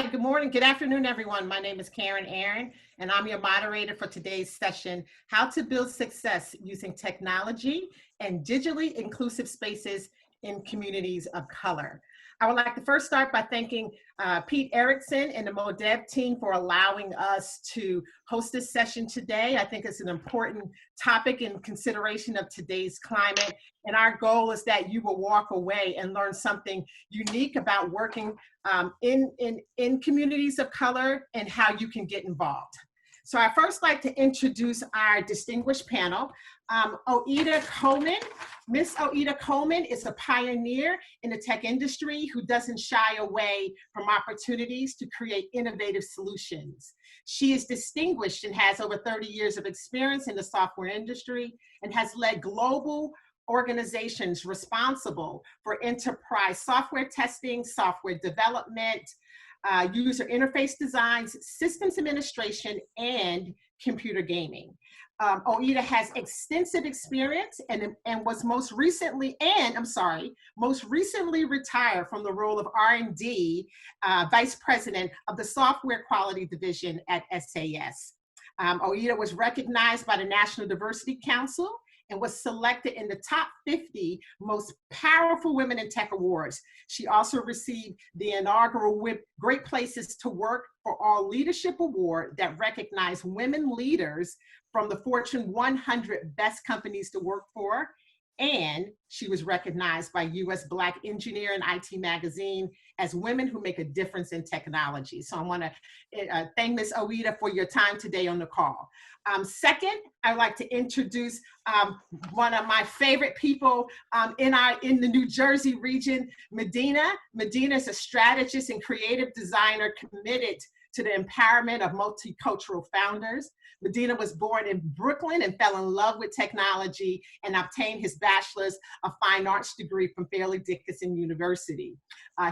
Hi, good morning, good afternoon, everyone. My name is Karin, and I'm your moderator for today's session, How to Build Success Using Technology and Digitally Inclusive Spaces in Communities of Color. I would like to first start by thanking Pete Erickson and the MoDev team for allowing us to host this session today. I think it's an important topic in consideration of today's climate. And our goal is that you will walk away and learn something unique about working in communities of color and how you can get involved. So I first like to introduce our distinguished panel. Oita Coleman. Miss Oita Coleman is a pioneer in the tech industry who doesn't shy away from opportunities to create innovative solutions. She is distinguished and has over 30 years of experience in the software industry and has led global organizations responsible for enterprise software testing, software development, user interface designs, systems administration, and computer gaming. Oita has extensive experience and was most recently retired from the role of R&D Vice President of the Software Quality Division at SAS. Oita was recognized by the National Diversity Council and was selected in the top 50 most powerful women in tech awards. She also received the inaugural Great Places to Work for All Leadership Award that recognized women leaders from the Fortune 100 best companies to work for. And she was recognized by US Black Engineer and IT Magazine as women who make a difference in technology. So I wanna thank Ms. Oita for your time today on the call. Second, I'd like to introduce one of my favorite people in the New Jersey region, Medina. Medina is a strategist and creative designer committed to the empowerment of multicultural founders. Medina was born in Brooklyn and fell in love with technology and obtained his bachelor's of fine arts degree from Fairleigh Dickinson University.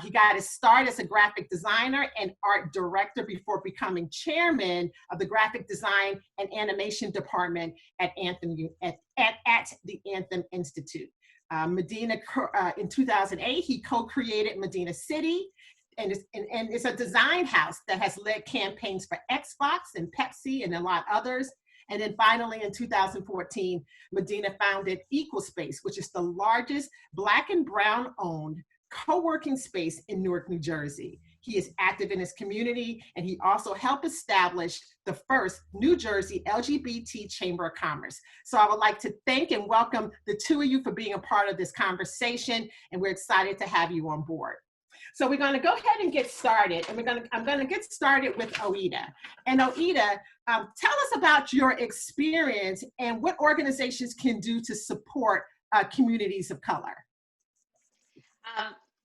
He got his start as a graphic designer and art director before becoming chairman of the graphic design and animation department at the Anthem Institute. Medina, in 2008, he co-created Medina Citi, and it's a design house that has led campaigns for Xbox and Pepsi and a lot others. And then finally in 2014, Medina founded EqualSpace, which is the largest Black and Brown owned co-working space in Newark, New Jersey. He is active in his community, and he also helped establish the first New Jersey LGBT Chamber of Commerce. So I would like to thank and welcome the two of you for being a part of this conversation, and we're excited to have you on board. So we're going to go ahead and get started, and I'm going to get started with Oita. And Oita, tell us about your experience and what organizations can do to support communities of color.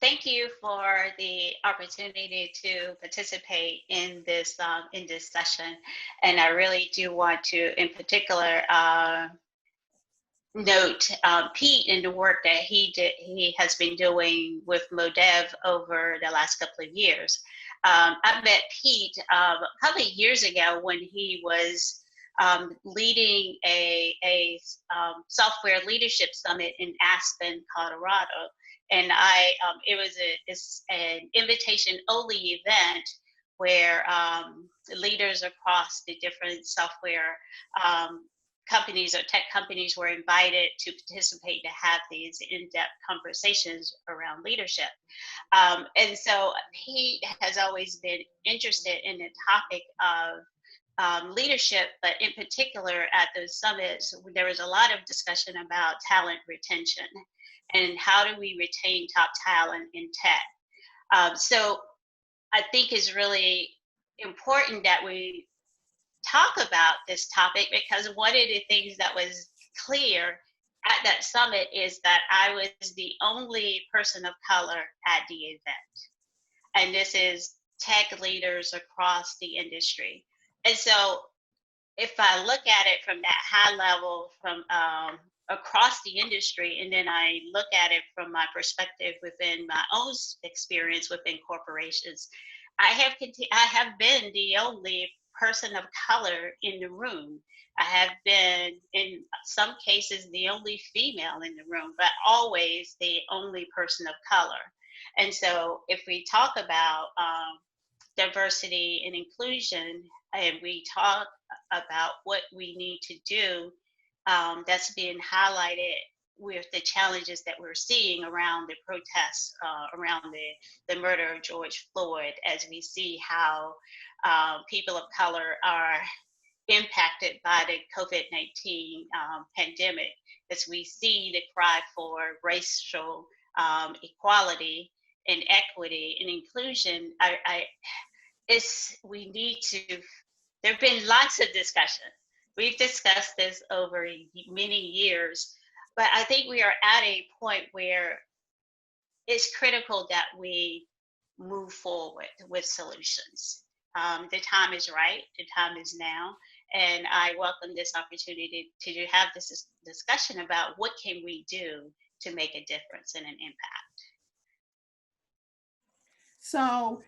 Thank you for the opportunity to participate in this session, and I really do want to, in particular, note Pete and the work that he has been doing with MoDev over the last couple of years. I met Pete a couple of years ago when he was leading a software leadership summit in Aspen, Colorado. And it was an invitation-only event where leaders across the different software companies or tech companies were invited to participate to have these in-depth conversations around leadership. And so he has always been interested in the topic of leadership, but in particular at those summits, there was a lot of discussion about talent retention and how do we retain top talent in tech. So I think it's really important that we talk about this topic, because one of the things that was clear at that summit is that I was the only person of color at the event. And this is tech leaders across the industry. And so if I look at it from that high level, from across the industry, and then I look at it from my perspective within my own experience within corporations, I have been the only person of color in the room. I have been, in some cases, the only female in the room, but always the only person of color. And so if we talk about diversity and inclusion, and we talk about what we need to do, that's being highlighted with the challenges that we're seeing around the protests, around the murder of George Floyd, as we see how people of color are impacted by the COVID-19 pandemic, as we see the cry for racial equality and equity and inclusion. We need to, there have been lots of discussion. We've discussed this over many years, but I think we are at a point where it's critical that we move forward with solutions. The time is right, the time is now, and I welcome this opportunity to have this discussion about what can we do to make a difference and an impact. So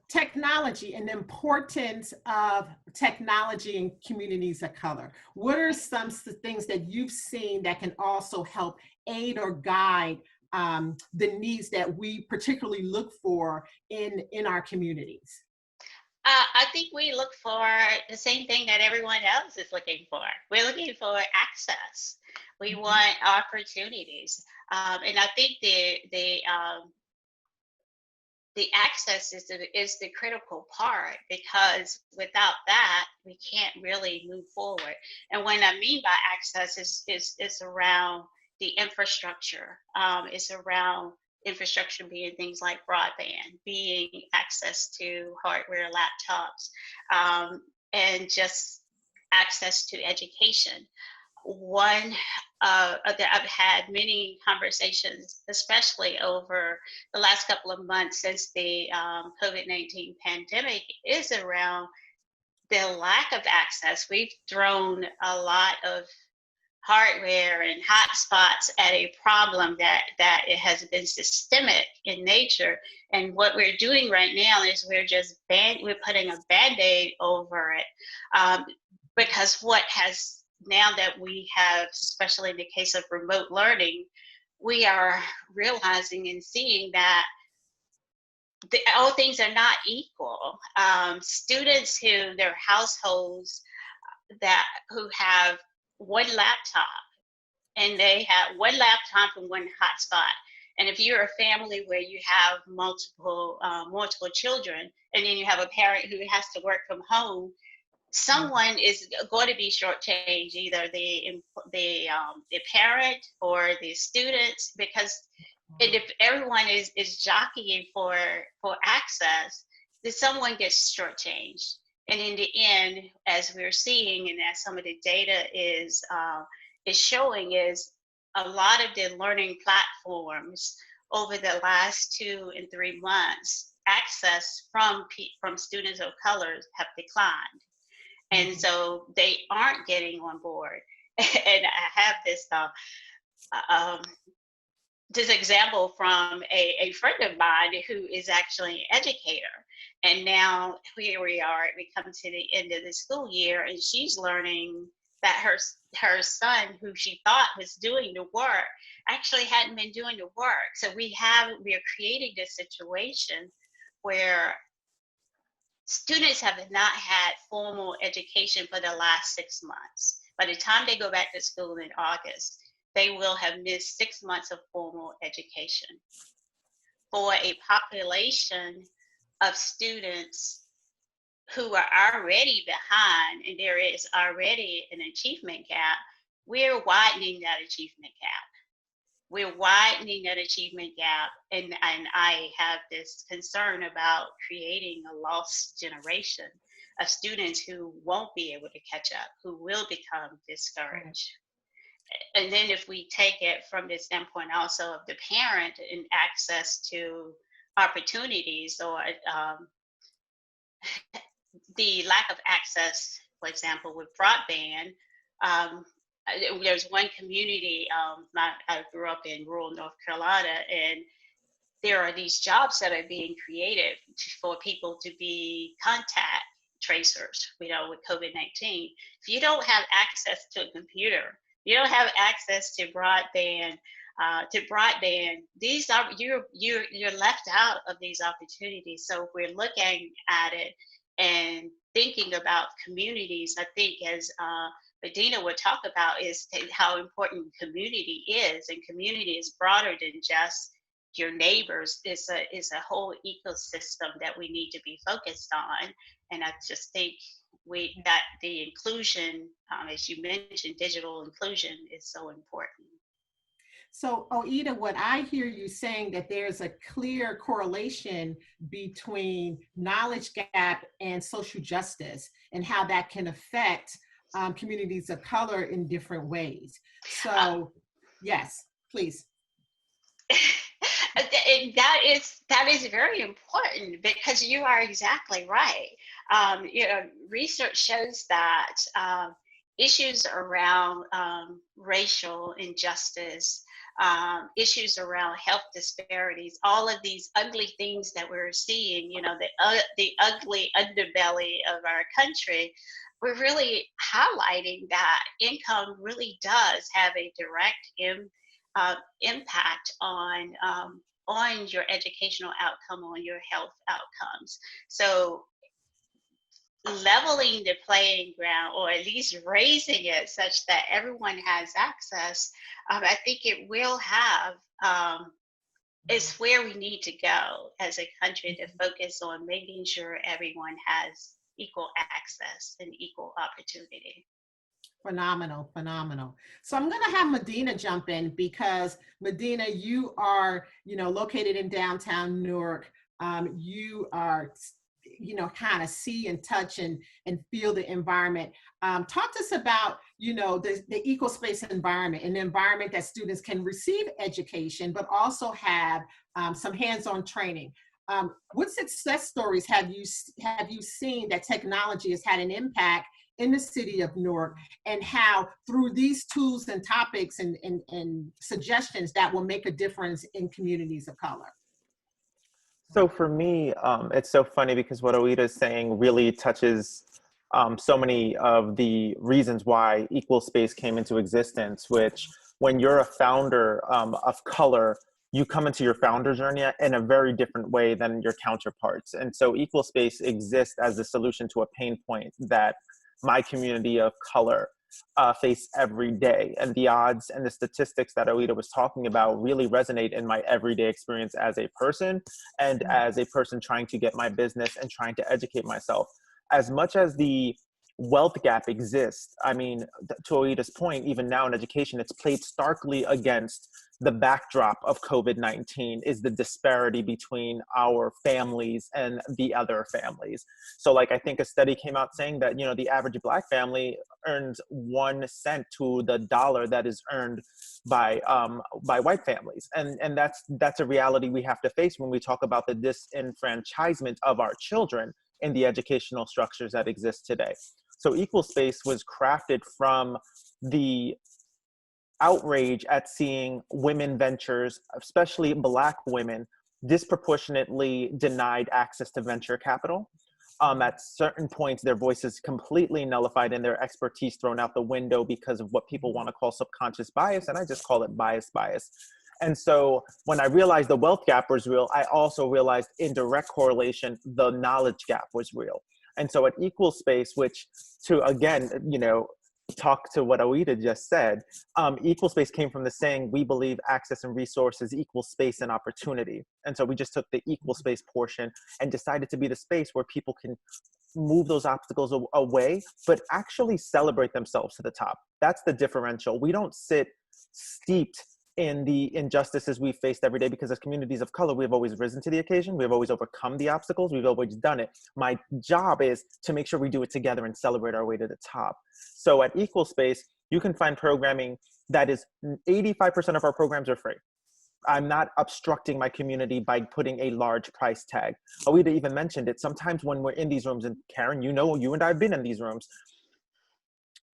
technology and the importance of technology in communities of color. What are some things that you've seen that can also help aid or guide the needs that we particularly look for in our communities? I think we look for the same thing that everyone else is looking for. We're looking for access. We want opportunities, and I think the access is the critical part, because without that, we can't really move forward. And what I mean by access is around the infrastructure. It's around infrastructure being things like broadband, being access to hardware, laptops, and just access to education. One that I've had many conversations, especially over the last couple of months since the COVID-19 pandemic, is around the lack of access. We've thrown a lot of hardware and hotspots at a problem that it has been systemic in nature. And what we're doing right now is we're putting a Band-Aid over it, because what has, now that we have, especially in the case of remote learning, we are realizing and seeing that all things are not equal. Students their households who have one laptop, and they have one laptop and one hotspot. And if you're a family where you have multiple children, and then you have a parent who has to work from home, someone is going to be shortchanged, either the parent or the students, because if everyone is jockeying for access, then someone gets shortchanged. And in the end, as we're seeing, and as some of the data is showing, is a lot of the learning platforms over the last 2 and 3 months, access from students of color have declined. And so they aren't getting on board. And I have this example from a friend of mine who is actually an educator. And now here we are, we come to the end of the school year, and she's learning that her son, who she thought was doing the work, actually hadn't been doing the work. So we are creating this situation where students have not had formal education for the last 6 months. By the time they go back to school in August, they will have missed 6 months of formal education. For a population of students who are already behind, and there is already an achievement gap, we're widening that achievement gap. We're widening that achievement gap, and I have this concern about creating a lost generation of students who won't be able to catch up, who will become discouraged. And then if we take it from the standpoint also of the parent and access to opportunities, or the lack of access, for example, with broadband, there's one community, I grew up in rural North Carolina, and there are these jobs that are being created for people to be contact tracers, with COVID-19. If you don't have access to a computer, you don't have access to broadband to broadband. These are you're left out of these opportunities. So if we're looking at it and thinking about communities, I think as Medina would talk about is how important community is, and community is broader than just your neighbors. Is a whole ecosystem that we need to be focused on. And I just think that the inclusion, as you mentioned, digital inclusion is so important. So, Oita, what I hear you saying that there's a clear correlation between knowledge gap and social justice and how that can affect communities of color in different ways. So, yes, please. And that is very important, because you are exactly right. Research shows that issues around racial injustice, issues around health disparities, all of these ugly things that we're seeing, the ugly underbelly of our country, we're really highlighting that income really does have a direct impact on your educational outcome, on your health outcomes. So leveling the playing ground, or at least raising it such that everyone has access, I think it will have, is where we need to go as a country, to focus on making sure everyone has equal access and equal opportunity. Phenomenal, phenomenal. So I'm going to have Medina jump in, because Medina, you are, located in downtown Newark. You are, kind of see and touch and feel the environment. Talk to us about, the equal space environment, an environment that students can receive education, but also have some hands-on training. What success stories have you seen that technology has had an impact in the city of Newark, and how through these tools and topics and suggestions that will make a difference in communities of color? So for me, it's so funny because what Oita is saying really touches so many of the reasons why equal space came into existence, which when you're a founder of color, you come into your founder journey in a very different way than your counterparts. And so equal space exists as a solution to a pain point that my community of color face every day. And the odds and the statistics that Oita was talking about really resonate in my everyday experience as a person, and as a person trying to get my business and trying to educate myself. As much as the wealth gap exists, I mean, to Oita's point, even now in education, it's played starkly against the backdrop of COVID-19 is the disparity between our families and the other families. So like, I think a study came out saying that, the average Black family earns 1 cent to the dollar that is earned by white families. And that's a reality we have to face when we talk about the disenfranchisement of our children in the educational structures that exist today. So equal space was crafted from the outrage at seeing women ventures, especially Black women, disproportionately denied access to venture capital. At certain points, their voices completely nullified and their expertise thrown out the window because of what people want to call subconscious bias, and I just call it bias. And so when I realized the wealth gap was real, I also realized in direct correlation, the knowledge gap was real. And so at equal space, which to, again, talk to what Oita just said, equal space came from the saying, we believe access and resources equal space and opportunity. And so we just took the equal space portion and decided to be the space where people can move those obstacles away, but actually celebrate themselves to the top. That's the differential. We don't sit steeped in the injustices we faced every day, because as communities of color, we've always risen to the occasion. We've always overcome the obstacles. We've always done it. My job is to make sure we do it together and celebrate our way to the top. So at Equal Space, you can find programming that is 85% of our programs are free. I'm not obstructing my community by putting a large price tag. Oita even mentioned it. Sometimes when we're in these rooms, and Karin, you and I have been in these rooms,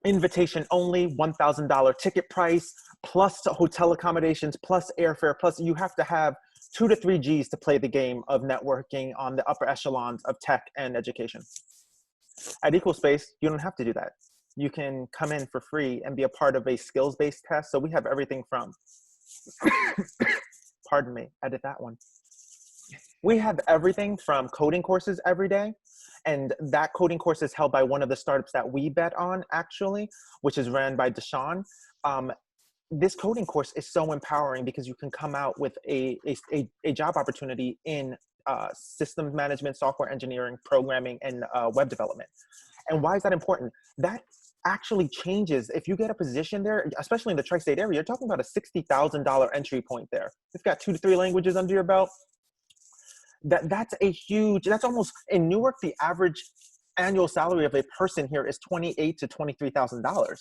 invitation only, $1,000 ticket price, plus hotel accommodations, plus airfare, plus you have to have 2 to 3 G's to play the game of networking on the upper echelons of tech and education. At Equal Space, you don't have to do that. You can come in for free and be a part of a skills-based test. So we have everything from Pardon me, edit that one. We have everything from coding courses every day. And that coding course is held by one of the startups that we bet on, actually, which is ran by Deshaun. This coding course is so empowering because you can come out with a job opportunity in systems management, software engineering, programming, and web development. And why is that important? That actually changes. If you get a position there, especially in the tri-state area, you're talking about a $60,000 entry point there. You've got 2 to 3 languages under your belt. That's a huge, that's almost, in Newark, the average annual salary of a person here is $28,000 to $23,000. Wow,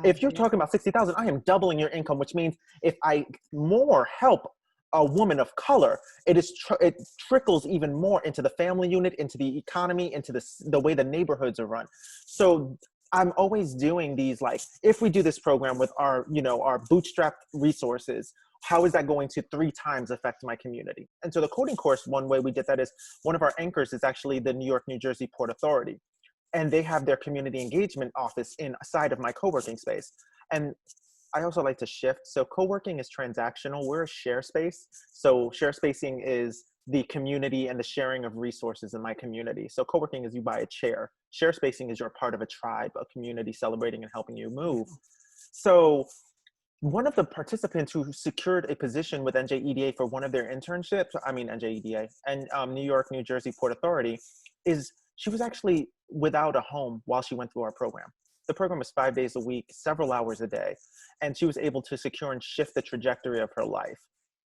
If you're talking about 60,000, I am doubling your income, which means if I more help a woman of color, it trickles even more into the family unit, into the economy, into the way the neighborhoods are run. So I'm always doing these, like, if we do this program with our, our bootstrapped resources, how is that going to 3 times affect my community? And so the coding course, one way we did that is, one of our anchors is actually the New York, New Jersey Port Authority. And they have their community engagement office inside of my co-working space. And I also like to shift. So co-working is transactional. We're a share space. So share spacing is the community and the sharing of resources in my community. So co-working is you buy a chair. Share spacing is you're part of a tribe, a community celebrating and helping you move. So one of the participants who secured a position with NJEDA for one of their internships, NJEDA, and New York, New Jersey Port Authority, she was actually without a home while she went through our program. The program was 5 days a week, several hours a day, and she was able to secure and shift the trajectory of her life.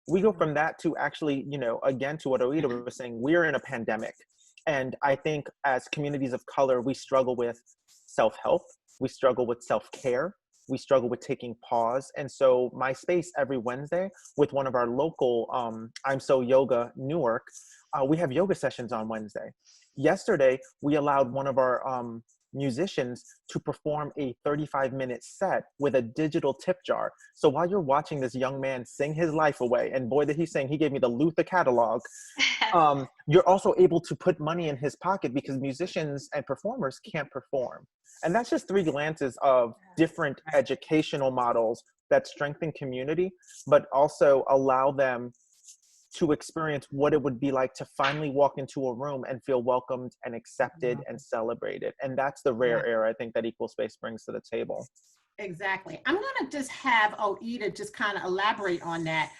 We go from that to actually, again, to what Oita was saying, we're in a pandemic. And I think as communities of color, we struggle with self-help, we struggle with self-care, we struggle with taking pause. And so my space every Wednesday with one of our local, I'm So Yoga Newark, we have yoga sessions on Wednesday. Yesterday, we allowed one of our musicians to perform a 35-minute set with a digital tip jar. So while you're watching this young man sing his life away, and boy, did he sing, he gave me the Luther catalog, you're also able to put money in his pocket because musicians and performers can't perform. And that's just 3 glances of different educational models that strengthen community, but also allow them to experience what it would be like to finally walk into a room and feel welcomed and accepted and celebrated. And that's the rare air, I think, that Equal Space brings to the table. Exactly. I'm going to just have Oita just kind of elaborate on that.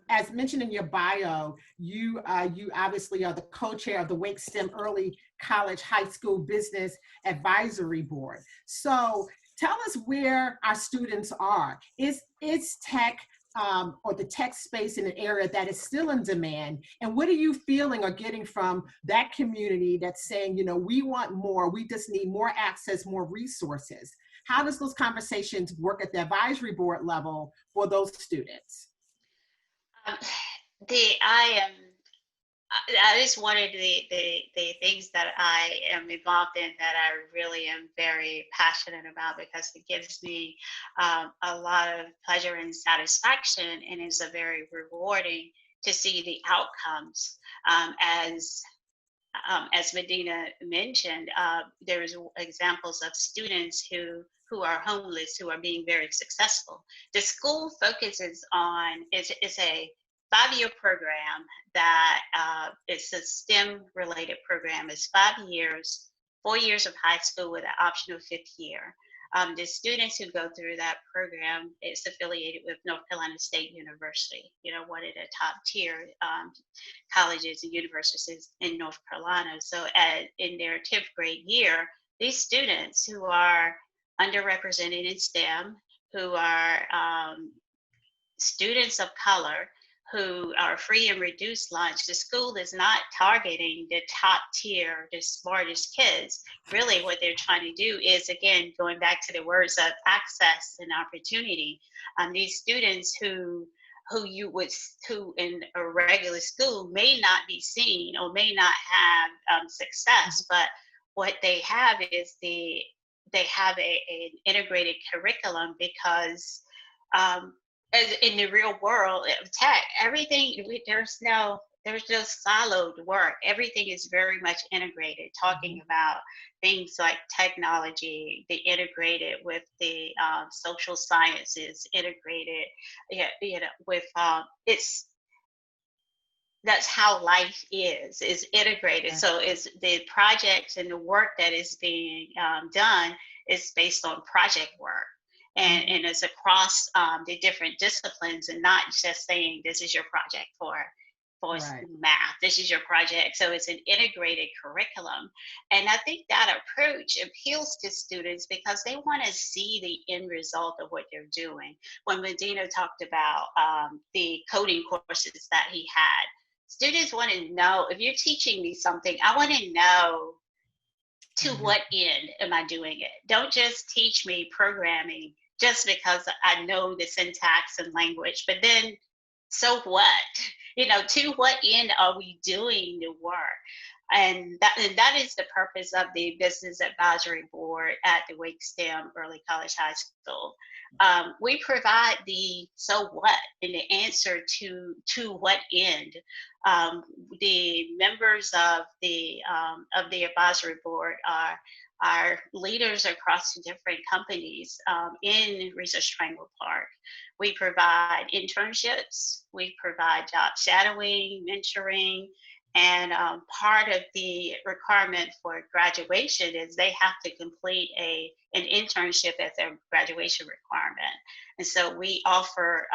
As mentioned in your bio, you obviously are the co-chair of the Wake STEM Early College High School Business Advisory Board. So tell us where our students are. Is tech or the tech space in an area that is still in demand? And what are you feeling or getting from that community that's saying, we want more, we just need more access, more resources? How does those conversations work at the advisory board level for those students? That is one of the things that I am involved in that I really am very passionate about, because it gives me a lot of pleasure and satisfaction, and is a very rewarding to see the outcomes. As Medina mentioned, there's examples of students who are homeless, who are being very successful. The school focuses on, is a 5-year program that it's a STEM related program. It's 5 years, 4 years of high school with an optional 5th year. The students who go through that program is affiliated with North Carolina State University, one of the top tier colleges and universities in North Carolina. So in their 10th grade year, these students who are underrepresented in STEM, who are students of color, who are free and reduced lunch. The school is not targeting the top tier, the smartest kids. Really what they're trying to do is, again, going back to the words of access and opportunity. These students who in a regular school may not be seen or may not have success, but what they have is they have an integrated curriculum, because as in the real world of tech, everything, there's no there's just siloed work. Everything is very much integrated, talking about things like technology, they integrated with the social sciences, integrated, with it's that's how life is integrated. So it's the projects and the work that is being done is based on project work. And it's across the different disciplines, and not just saying this is your project for math, this is your project. So it's an integrated curriculum. And I think that approach appeals to students because they want to see the end result of what they're doing. When Medina talked about the coding courses that he had, students want to know, if you're teaching me something, I want to know to what end am I doing it? Don't just teach me programming just because I know the syntax and language, but then so what? To what end are we doing the work? And that is the purpose of the Business Advisory Board at the Wake STEM Early College High School. We provide the so what and the answer to what end. The members of the advisory board are leaders across different companies in Research Triangle Park. We provide internships, we provide job shadowing, mentoring, and part of the requirement for graduation is they have to complete an internship as their graduation requirement. And so we offer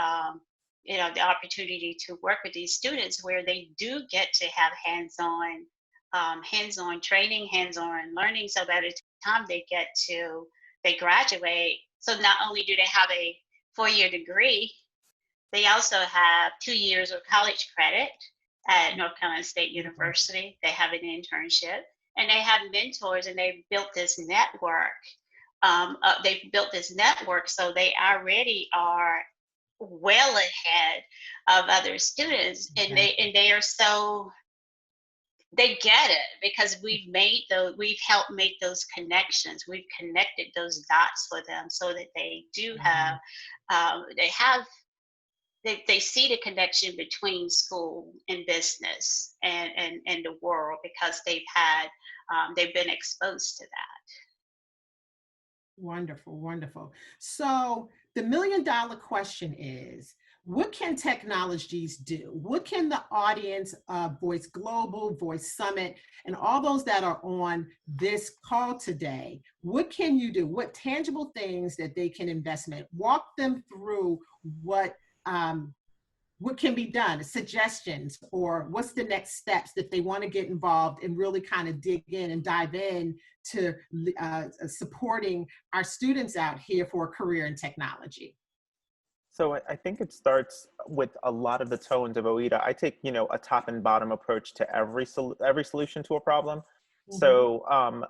the opportunity to work with these students where they do get to have hands-on training, hands-on learning, so by the time they graduate, so not only do they have a 4-year degree, they also have 2 years of college credit at North Carolina State University. They have an internship, and they have mentors, and they've built this network. So they already are well ahead of other students, and they are so, they get it because we've helped make those connections. We've connected those dots for them so that they do have, they see the connection between school and business and the world because they've been exposed to that. Wonderful, wonderful. So the $1 million question is, what can technologies do? What can the audience of Voice Global, Voice Summit, and all those that are on this call today, what can you do? What tangible things that they can invest in? Walk them through what can be done, suggestions, or what's the next steps that they want to get involved and really kind of dig in and dive in to supporting our students out here for a career in technology. So I think it starts with a lot of the tones of Oita. I take, a top and bottom approach to every solution to a problem. Mm-hmm. So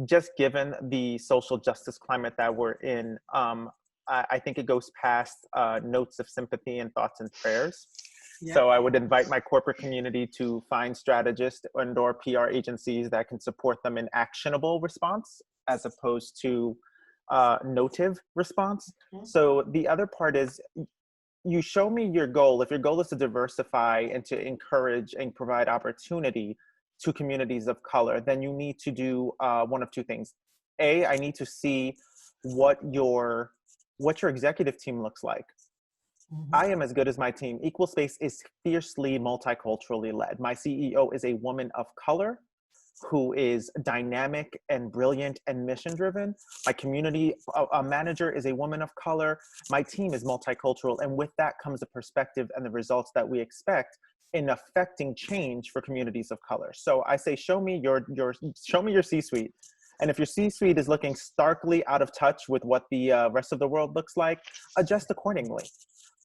just given the social justice climate that we're in, I think it goes past notes of sympathy and thoughts and prayers. Yep. So I would invite my corporate community to find strategists and/or PR agencies that can support them in actionable response as opposed to notive response. Mm-hmm. So the other part is, you show me your goal. If your goal is to diversify and to encourage and provide opportunity to communities of color, then you need to do one of two things. A, I need to see what your executive team looks like. Mm-hmm. I am as good as my team. Equal Space is fiercely multiculturally led. My CEO is a woman of color who is dynamic and brilliant and mission driven. My community manager is a woman of color. My team is multicultural. And with that comes a perspective and the results that we expect in affecting change for communities of color. So I say, show me your C-suite. And if your C-suite is looking starkly out of touch with what the rest of the world looks like, adjust accordingly.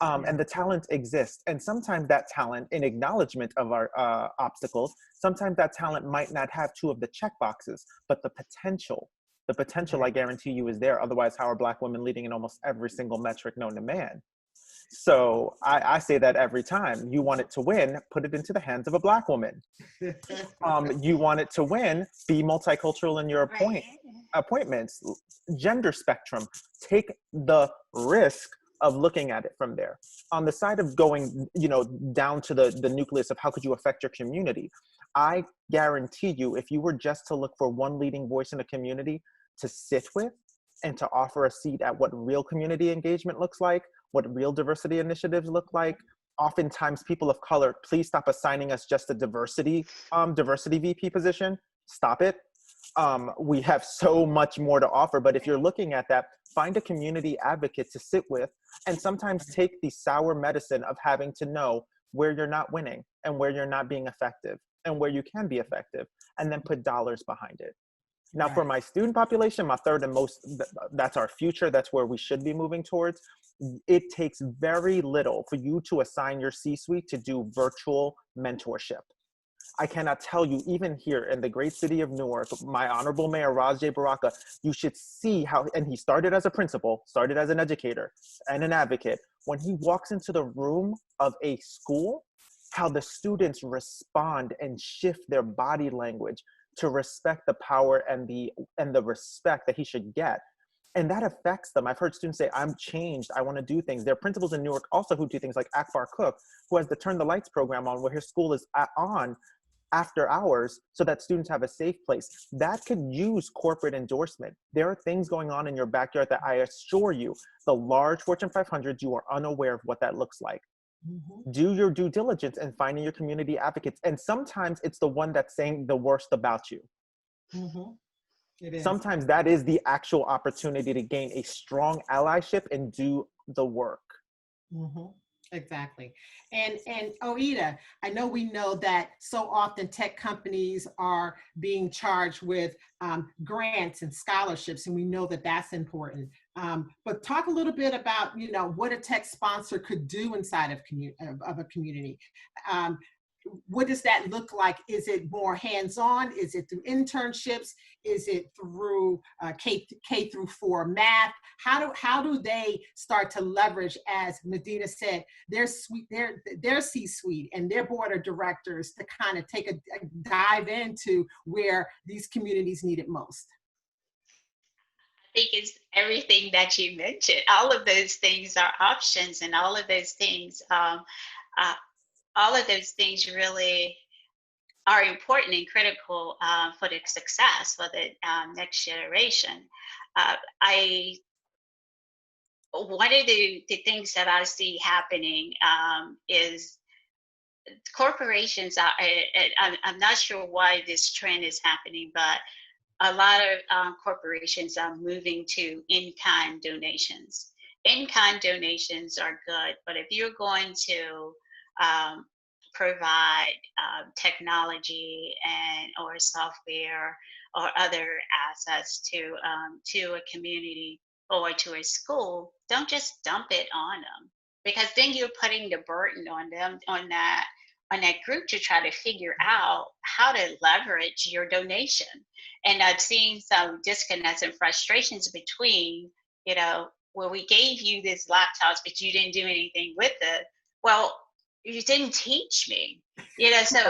And the talent exists. And sometimes that talent, in acknowledgement of our obstacles, sometimes that talent might not have two of the check boxes, but the potential, I guarantee you, is there. Otherwise, how are Black women leading in almost every single metric known to man? So I say that every time. You want it to win, put it into the hands of a Black woman. You want it to win, be multicultural in your appointments. Gender spectrum. Take the risk of looking at it from there. On the side of going, down to the nucleus of how could you affect your community, I guarantee you, if you were just to look for one leading voice in a community to sit with and to offer a seat at what real community engagement looks like, what real diversity initiatives look like, oftentimes people of color, please stop assigning us just a diversity VP position. Stop it. We have so much more to offer, but if you're looking at that, find a community advocate to sit with, and sometimes take the sour medicine of having to know where you're not winning and where you're not being effective and where you can be effective, and then put dollars behind it. Now, for my student population, my third and most, that's our future, that's where we should be moving towards. It takes very little for you to assign your C-suite to do virtual mentorship. I cannot tell you, even here in the great city of Newark, my honorable mayor, Raj J. Baraka, you should see how, and he started as a principal, started as an educator and an advocate. When he walks into the room of a school, how the students respond and shift their body language to respect the power and the respect that he should get. And that affects them. I've heard students say, I'm changed, I want to do things. There are principals in Newark also who do things like Akbar Cook, who has the Turn the Lights program on, where his school is on after hours so that students have a safe place. That could use corporate endorsement. There are things going on in your backyard that I assure you, the large Fortune 500, you are unaware of what that looks like. Mm-hmm. Do your due diligence in finding your community advocates. And sometimes it's the one that's saying the worst about you. Mm-hmm. It is. Sometimes that is the actual opportunity to gain a strong allyship and do the work. Mm-hmm. Exactly. And Oita, I know we know that so often tech companies are being charged with grants and scholarships, and we know that that's important. But talk a little bit about, what a tech sponsor could do inside of a community. What does that look like? Is it more hands-on? Is it through internships? Is it through K through 4 math? How do they start to leverage, as Medina said, their C-suite and their board of directors to kind of take a dive into where these communities need it most? I think it's everything that you mentioned. All of those things are options, and all of those things really are important and critical for the success for the next generation. One of the things that I see happening is corporations I'm not sure why this trend is happening, but a lot of corporations are moving to in-kind donations. In-kind donations are good, but if you're going to provide technology or software or other assets to a community or to a school, don't just dump it on them, because then you're putting the burden on them, on that group, to try to figure out how to leverage your donation. And I've seen some disconnects and frustrations between, well, we gave you these laptops, but you didn't do anything with it. Well, you didn't teach me, so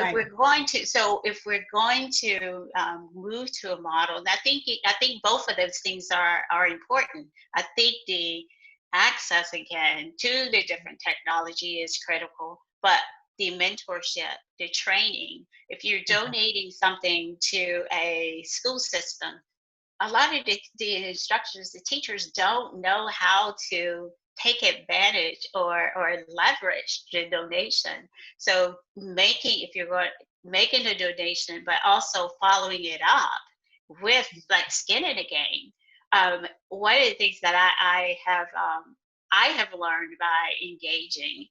right. if we're going to move to a model, and I think both of those things are important. I think the access, again, to the different technology is critical, but the mentorship, the training, if you're donating something to a school system, a lot of the instructors, the teachers don't know how to take advantage or leverage the donation. So if you're making a donation, but also following it up with like skin in the game. One of the things that I have learned by engaging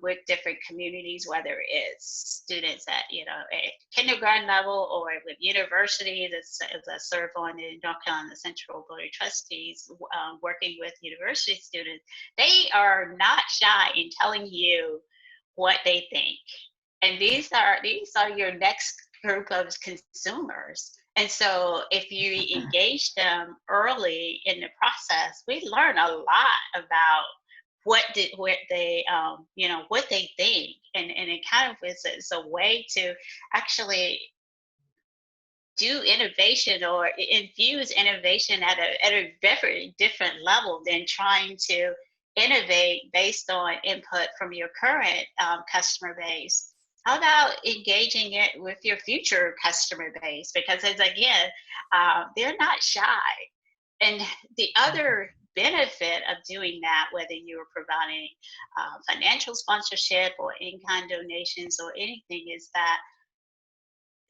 with different communities, whether it's students at at kindergarten level or with universities that serve on the North Carolina Central Board of Trustees, working with university students, they are not shy in telling you what they think, and these are your next group of consumers. And so if you engage them early in the process, we learn a lot about what they think. And it kind of is a way to actually do innovation or infuse innovation at a very different level than trying to innovate based on input from your current customer base, how about engaging it with your future customer base? Because as again, they're not shy. And the other benefit of doing that, whether you're providing financial sponsorship or in-kind donations or anything, is that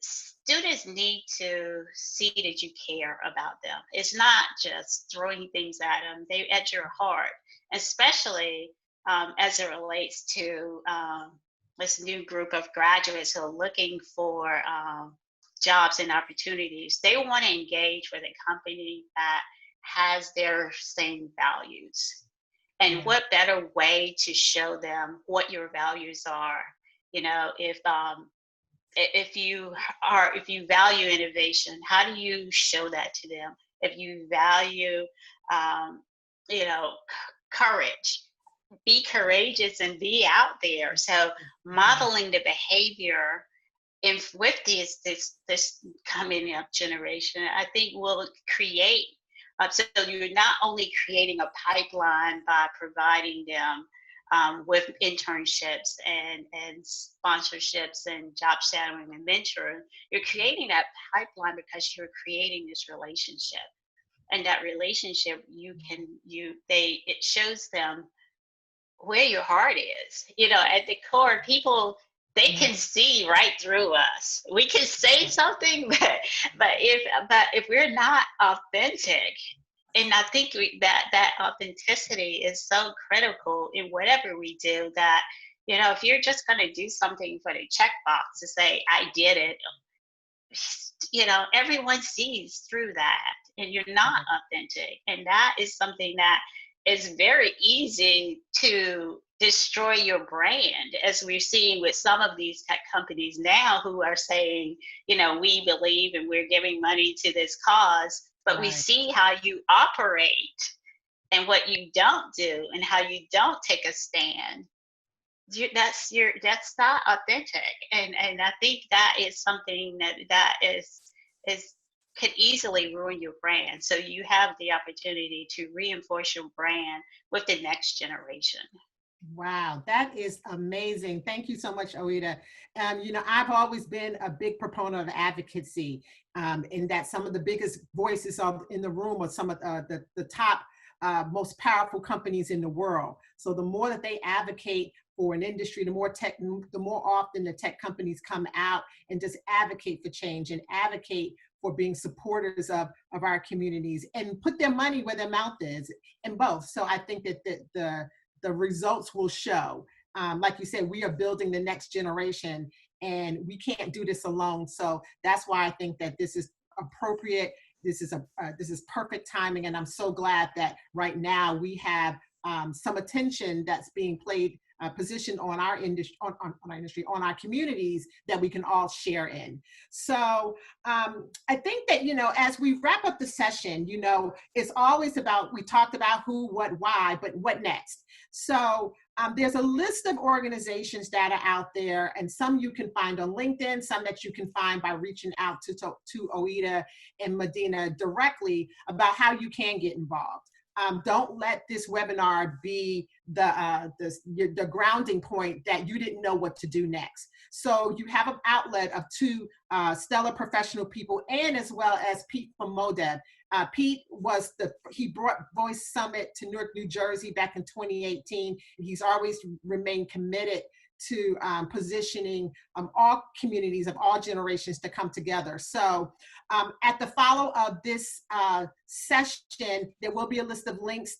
students need to see that you care about them. It's not just throwing things at them, they at your heart, especially as it relates to this new group of graduates who are looking for jobs and opportunities. They want to engage with a company that has their same values. And what better way to show them what your values are? You know, if you value innovation, how do you show that to them? If you value, you know, courage, be courageous and be out there. So modeling the behavior with this coming up generation, I think will create. So you're not only creating a pipeline by providing them with internships and sponsorships and job shadowing and mentoring, you're creating that pipeline because you're creating this relationship. And that relationship, it shows them where your heart is. You know, at the core, people, they can see right through us. We can say something, but if we're not authentic, and I think that authenticity is so critical in whatever we do, that, you know, if you're just going to do something for the checkbox to say, I did it, you know, everyone sees through that and you're not authentic. And that is something that is very easy to destroy your brand, as we're seeing with some of these tech companies now who are saying, you know, we believe and we're giving money to this cause, but we see how you operate and what you don't do and how you don't take a stand. That's not authentic. And I think that is something that could easily ruin your brand. So you have the opportunity to reinforce your brand with the next generation. Wow, that is amazing. Thank you so much, Oita. You know, I've always been a big proponent of advocacy, in that some of the biggest voices in the room are some of the top, most powerful companies in the world. So the more that they advocate for an industry, the more often the tech companies come out and just advocate for change and advocate for being supporters of our communities and put their money where their mouth is in both. So I think that the results will show. Like you said, we are building the next generation and we can't do this alone. So that's why I think that this is appropriate. This is perfect timing. And I'm so glad that right now we have some attention that's being positioned on our industry, on our communities that we can all share in. So I think that, you know, as we wrap up the session, you know, it's always about, we talked about who, what, why, but what next? So there's a list of organizations that are out there, and some you can find on LinkedIn, some that you can find by reaching out to Oita and Medina directly about how you can get involved. Don't let this webinar be the grounding point that you didn't know what to do next. So you have an outlet of two stellar professional people, and as well as Pete from MoDev. Pete he brought Voice Summit to Newark, New Jersey back in 2018. And he's always remained committed to positioning all communities of all generations to come together. So at the follow of this session, there will be a list of links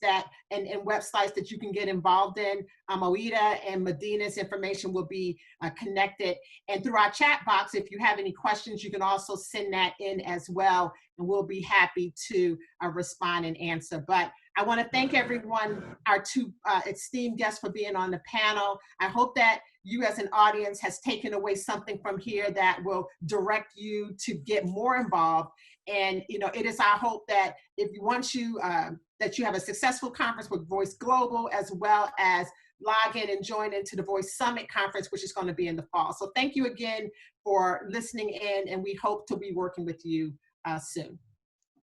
and websites that you can get involved in. Oita and Medina's information will be connected. And through our chat box, if you have any questions, you can also send that in as well, and we'll be happy to respond and answer. But I want to thank everyone, our two esteemed guests, for being on the panel. I hope that you as an audience has taken away something from here that will direct you to get more involved. And, you know, it is our hope that that you have a successful conference with Voice Global, as well as log in and join into the Voice Summit conference, which is going to be in the fall. So thank you again for listening in, and we hope to be working with you soon.